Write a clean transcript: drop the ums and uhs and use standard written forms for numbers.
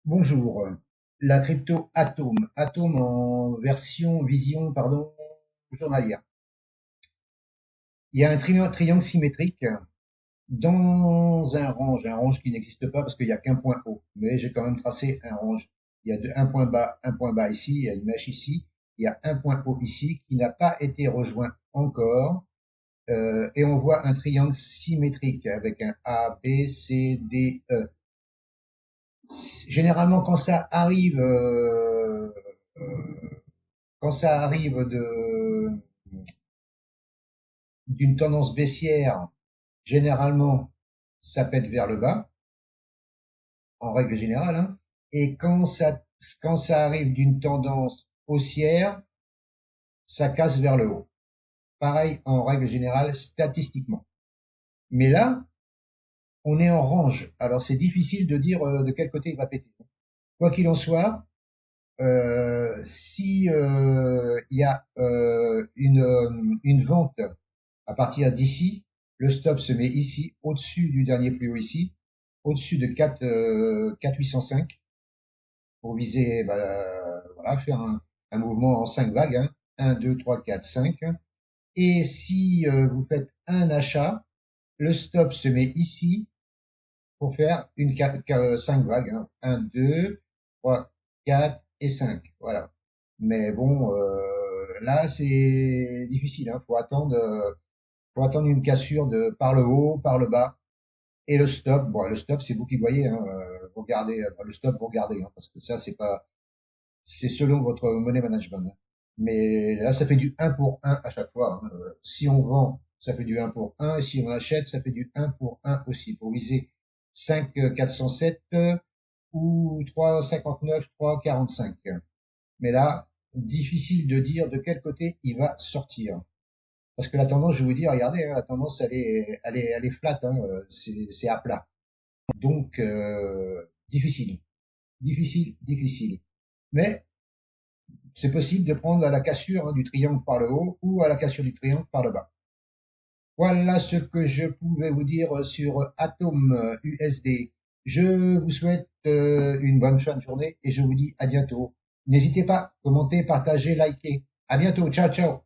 Bonjour. La crypto Atom, Atom en version vision, pardon, journalière. Il y a un triangle symétrique dans un range qui n'existe pas parce qu'il n'y a qu'un point haut, mais j'ai quand même tracé un range. Il y a un point bas ici, il y a une mèche ici, il y a un point haut ici qui n'a pas été rejoint encore, et on voit un triangle symétrique avec un A, B, C, D, E. Généralement, quand ça arrive d'une tendance baissière, généralement, ça pète vers le bas, en règle générale, hein. Et quand ça arrive d'une tendance haussière, ça casse vers le haut. Pareil, en règle générale, statistiquement. Mais là, on est en range. Alors, c'est difficile de dire de quel côté il va péter. Quoi qu'il en soit, si il y a une vente à partir d'ici, le stop se met ici, au-dessus du dernier plus haut ici, au-dessus de 4,805 pour viser, voilà, faire un mouvement en 5 vagues, hein, 1, 2, 3, 4, 5. Et si vous faites un achat, le stop se met ici pour faire une 5 vagues, hein, 1, 2, 3, 4 et 5. Voilà. Mais bon, là, c'est difficile, hein, faut attendre une cassure par le haut, par le bas. Et le stop, bon, le stop, c'est vous qui voyez, hein, vous regardez, le stop, vous regardez, hein, parce que ça, c'est selon votre money management, hein. Mais là, ça fait du un pour un à chaque fois, hein. Si on vend, ça fait du un pour un, et si on achète, ça fait du un pour un aussi, pour viser 5 407 ou 3,59, 3,45. Mais là, difficile de dire de quel côté il va sortir. Parce que la tendance, je vais vous dire, regardez, hein, la tendance, elle est flat, hein, c'est à plat. Donc, difficile, difficile, difficile. Mais c'est possible de prendre à la cassure, hein, du triangle par le haut ou à la cassure du triangle par le bas. Voilà ce que je pouvais vous dire sur Atom USD. Je vous souhaite une bonne fin de journée et je vous dis à bientôt. N'hésitez pas, commentez, partagez, likez. À bientôt. Ciao, ciao.